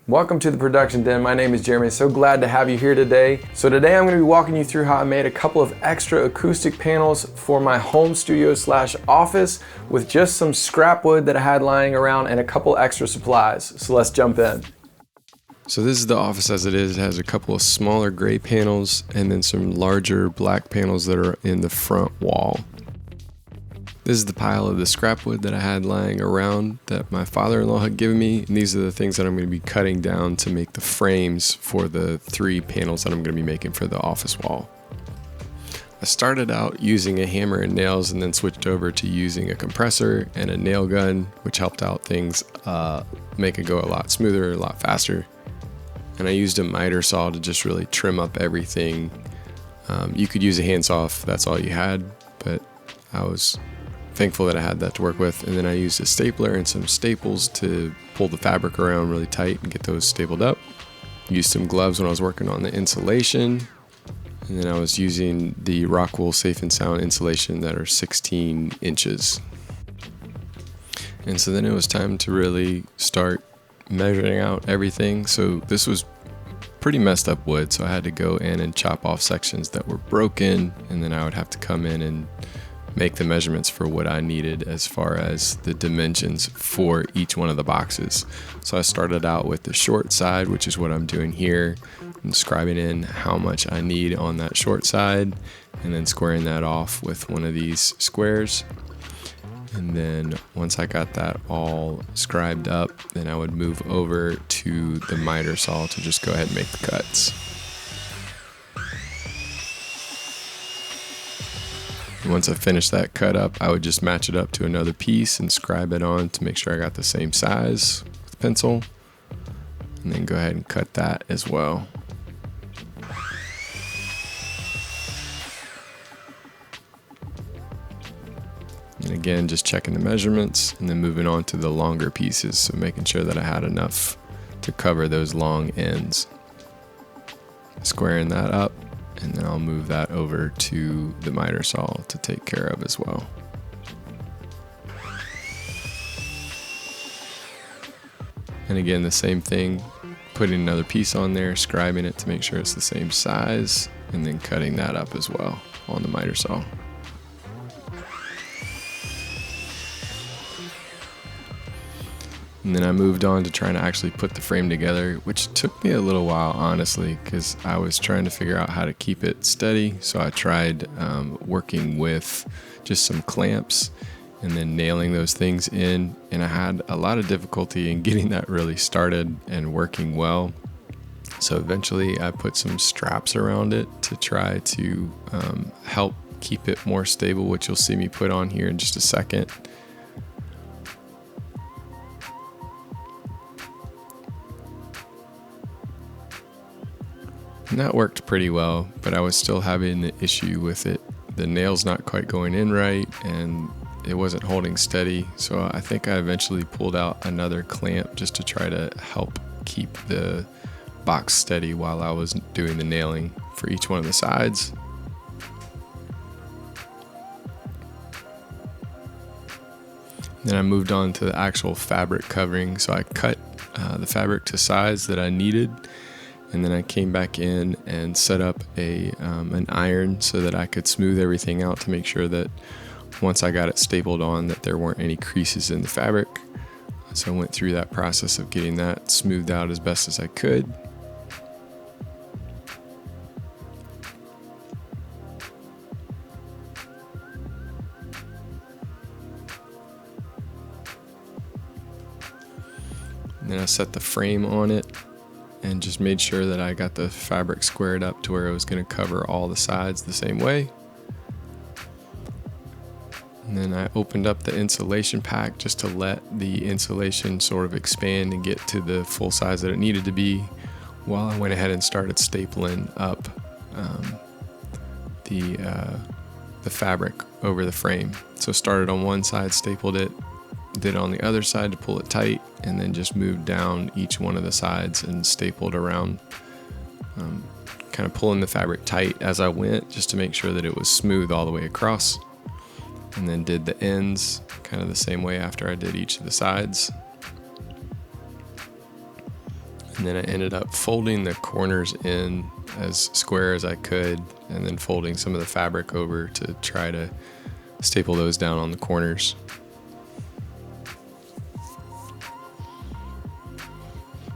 Welcome to the production den. My name is Jeremy. So glad to have you here today. So today I'm going to be walking you through how I made a couple of extra acoustic panels for my home studio / office with just some scrap wood that I had lying around and a couple extra supplies. So let's jump in. So this is the office as it is. It has a couple of smaller gray panels and then some larger black panels that are in the front wall. This is the pile of the scrap wood that I had lying around that my father-in-law had given me. And these are the things that I'm going to be cutting down to make the frames for the 3 panels that I'm going to be making for the office wall. I started out using a hammer and nails and then switched over to using a compressor and a nail gun, which helped out things make it go a lot smoother, a lot faster. And I used a miter saw to just really trim up everything. You could use a handsaw if that's all you had, but I was thankful that I had that to work with. And then I used a stapler and some staples to pull the fabric around really tight and get those stapled up. Used some gloves when I was working on the insulation. And then I was using the rockwool safe and sound insulation that are 16 inches. And so then it was time to really start measuring out everything. So this was pretty messed up wood, so I had to go in and chop off sections that were broken, and then I would have to come in and make the measurements for what I needed as far as the dimensions for each one of the boxes. So I started out with the short side, which is what I'm doing here, and scribing in how much I need on that short side, and then squaring that off with one of these squares. And then once I got that all scribed up, then I would move over to the miter saw to just go ahead and make the cuts. And once I finished that cut up, I would just match it up to another piece and scribe it on to make sure I got the same size with the pencil. And then go ahead and cut that as well. And again, just checking the measurements and then moving on to the longer pieces. So making sure that I had enough to cover those long ends. Squaring that up, and then I'll move that over to the miter saw to take care of as well. And again, the same thing, putting another piece on there, scribing it to make sure it's the same size, and then cutting that up as well on the miter saw. And then I moved on to trying to actually put the frame together, which took me a little while, honestly, because I was trying to figure out how to keep it steady. So I tried working with just some clamps and then nailing those things in. And I had a lot of difficulty in getting that really started and working well. So eventually I put some straps around it to try to help keep it more stable, which you'll see me put on here in just a second. And that worked pretty well, but I was still having the issue with it. The nail's not quite going in right, and it wasn't holding steady. So I think I eventually pulled out another clamp just to try to help keep the box steady while I was doing the nailing for each one of the sides. Then I moved on to the actual fabric covering. So I cut the fabric to size that I needed. And then I came back in and set up an iron so that I could smooth everything out to make sure that once I got it stapled on that there weren't any creases in the fabric. So I went through that process of getting that smoothed out as best as I could. And then I set the frame on it and just made sure that I got the fabric squared up to where it was going to cover all the sides the same way. And then I opened up the insulation pack just to let the insulation sort of expand and get to the full size that it needed to be, while I went ahead and started stapling up the fabric over the frame. So started on one side, stapled it, did on the other side to pull it tight, and then just moved down each one of the sides and stapled around, kind of pulling the fabric tight as I went just to make sure that it was smooth all the way across. And then did the ends kind of the same way after I did each of the sides. And then I ended up folding the corners in as square as I could, and then folding some of the fabric over to try to staple those down on the corners.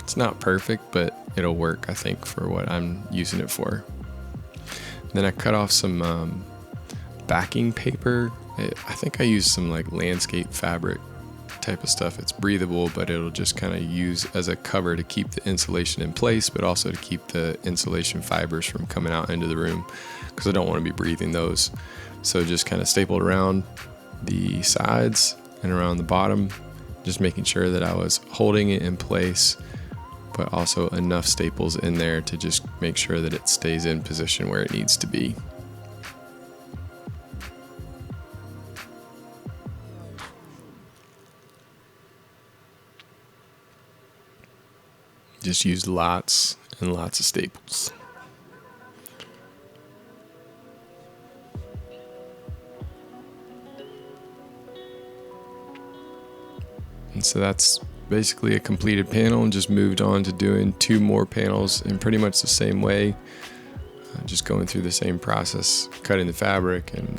It's not perfect, but it'll work, I think, for what I'm using it for. Then I cut off some backing paper. I think I used some like landscape fabric type of stuff. It's breathable, but it'll just kind of use as a cover to keep the insulation in place, but also to keep the insulation fibers from coming out into the room, because I don't want to be breathing those. So just kind of stapled around the sides and around the bottom, just making sure that I was holding it in place, but also enough staples in there to just make sure that it stays in position where it needs to be. Just used lots and lots of staples. And so that's basically a completed panel, and just moved on to doing 2 more panels in pretty much the same way. Just going through the same process, cutting the fabric and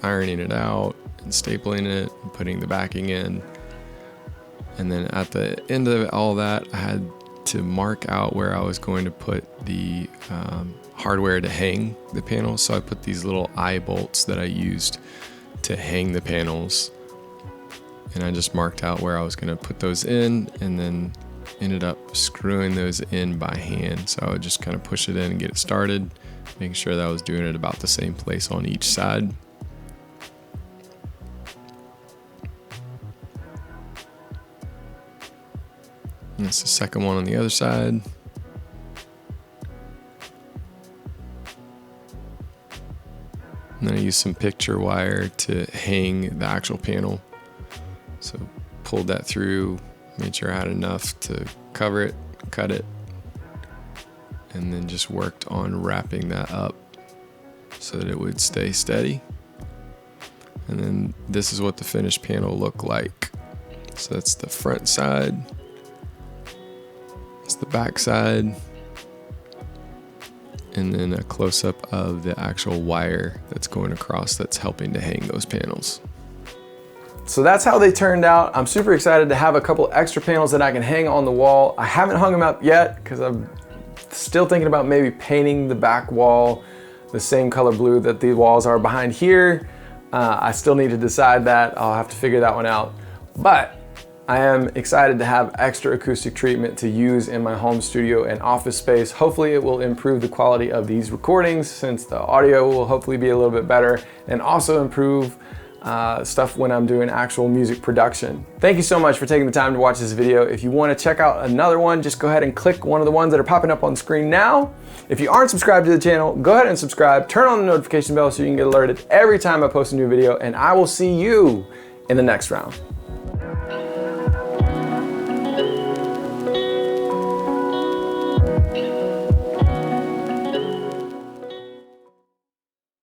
ironing it out and stapling it and putting the backing in. And then at the end of all that, I had to mark out where I was going to put the hardware to hang the panels. So I put these little eye bolts that I used to hang the panels, and I just marked out where I was going to put those in, and then ended up screwing those in by hand. So I would just kind of push it in and get it started, making sure that I was doing it about the same place on each side. And that's the second one on the other side. And then I used some picture wire to hang the actual panel. So pulled that through, made sure I had enough to cover it, cut it, and then just worked on wrapping that up so that it would stay steady. And then this is what the finished panel looked like. So that's the front side. It's the back side, and then a close-up of the actual wire that's going across that's helping to hang those panels. So that's how they turned out. I'm super excited to have a couple extra panels that I can hang on the wall. I haven't hung them up yet because I'm still thinking about maybe painting the back wall the same color blue that the walls are behind here. I still need to decide that. I'll have to figure that one out. But I am excited to have extra acoustic treatment to use in my home studio and office space. Hopefully it will improve the quality of these recordings, since the audio will hopefully be a little bit better, and also improve stuff when I'm doing actual music production. Thank you so much for taking the time to watch this video. If you want to check out another one, just go ahead and click one of the ones that are popping up on the screen now. If you aren't subscribed to the channel, go ahead and subscribe, turn on the notification bell so you can get alerted every time I post a new video, and I will see you in the next round.